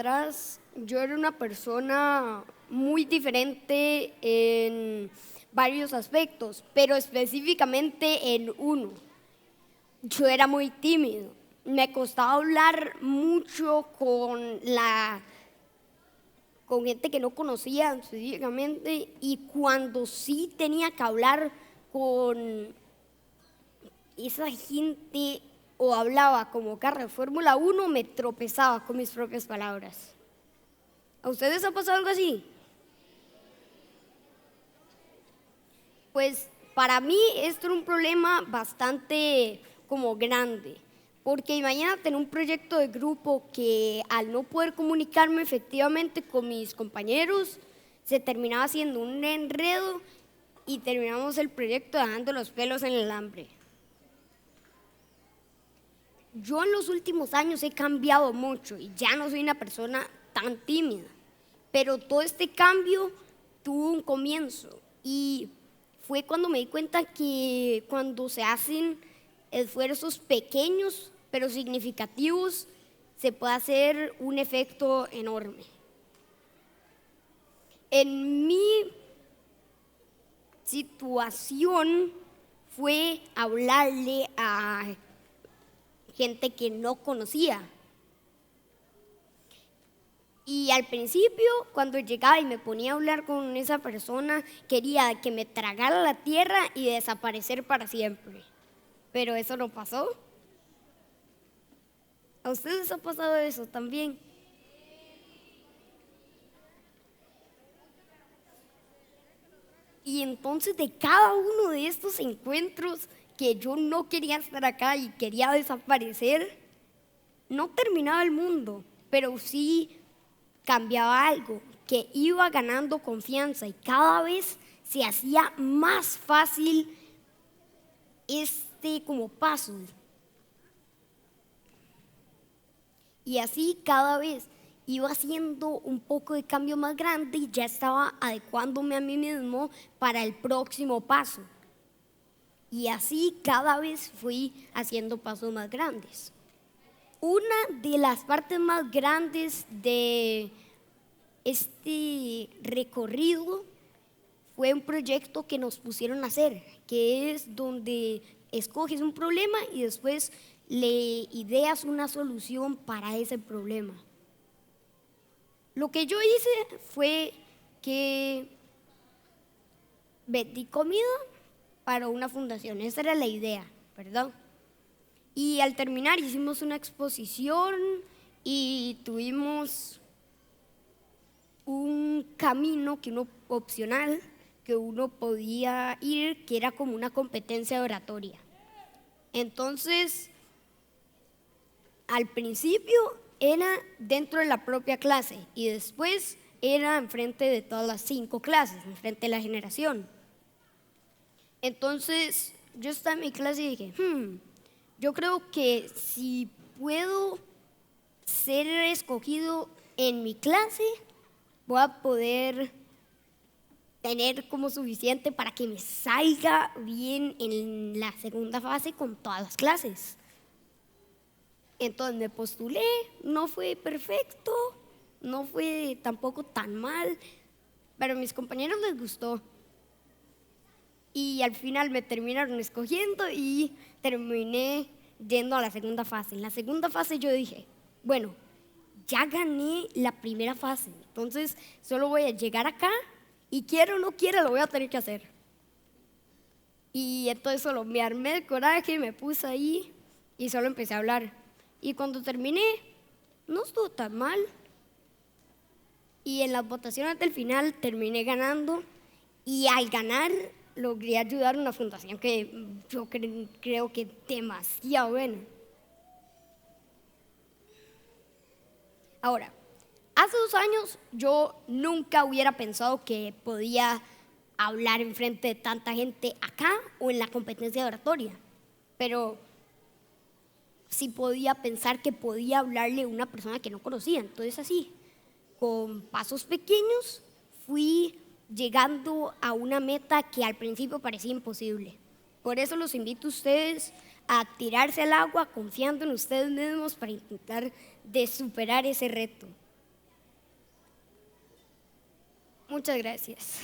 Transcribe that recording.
atrás yo era una persona muy diferente en varios aspectos, pero específicamente en uno. Yo era muy tímido. Me costaba hablar mucho con gente que no conocía específicamente, y cuando sí tenía que hablar con esa gente o hablaba como carro de Fórmula 1, me tropezaba con mis propias palabras. ¿A ustedes ha pasado algo así? Pues para mí esto era un problema bastante como grande, porque imagínate en un proyecto de grupo que al no poder comunicarme efectivamente con mis compañeros, se terminaba haciendo un enredo y terminamos el proyecto dejando los pelos en el alambre. Yo en los últimos años he cambiado mucho y ya no soy una persona tan tímida, pero todo este cambio tuvo un comienzo y fue cuando me di cuenta que cuando se hacen esfuerzos pequeños pero significativos, se puede hacer un efecto enorme. En mi situación fue hablarle a gente que no conocía. Y al principio, cuando llegaba y me ponía a hablar con esa persona, quería que me tragara la tierra y desaparecer para siempre. Pero eso no pasó. ¿A ustedes ha pasado eso también? Y entonces de cada uno de estos encuentros que yo no quería estar acá y quería desaparecer, no terminaba el mundo, pero sí cambiaba algo, que iba ganando confianza y cada vez se hacía más fácil como paso. Y así cada vez iba haciendo un poco de cambio más grande y ya estaba adecuándome a mí mismo para el próximo paso. Y así cada vez fui haciendo pasos más grandes. Una de las partes más grandes de este recorrido fue un proyecto que nos pusieron a hacer, que es donde escoges un problema y después le ideas una solución para ese problema. Lo que yo hice fue que vendí comida para una fundación, esa era la idea, ¿verdad? Y al terminar hicimos una exposición y tuvimos un camino opcional que uno podía ir, que era como una competencia de oratoria. Entonces, al principio era dentro de la propia clase y después era enfrente de todas las 5 clases, enfrente de la generación. Entonces, yo estaba en mi clase y dije, yo creo que si puedo ser escogido en mi clase, voy a poder tener como suficiente para que me salga bien en la segunda fase con todas las clases. Entonces me postulé, no fue perfecto, no fue tampoco tan mal, pero a mis compañeros les gustó. Y al final me terminaron escogiendo y terminé yendo a la segunda fase. En la segunda fase yo dije, bueno, ya gané la primera fase, entonces solo voy a llegar acá y quiera o no quiera lo voy a tener que hacer. Y entonces solo me armé el coraje, me puse ahí y solo empecé a hablar. Y cuando terminé, no estuvo tan mal. Y en las votaciones del final terminé ganando y al ganar logré ayudar a una fundación que yo creo que es demasiado buena. Ahora, hace 2 años yo nunca hubiera pensado que podía hablar enfrente de tanta gente acá o en la competencia de oratoria, pero sí podía pensar que podía hablarle a una persona que no conocía. Entonces así, con pasos pequeños, fui llegando a una meta que al principio parecía imposible. Por eso los invito a ustedes a tirarse al agua confiando en ustedes mismos para intentar de superar ese reto. Muchas gracias.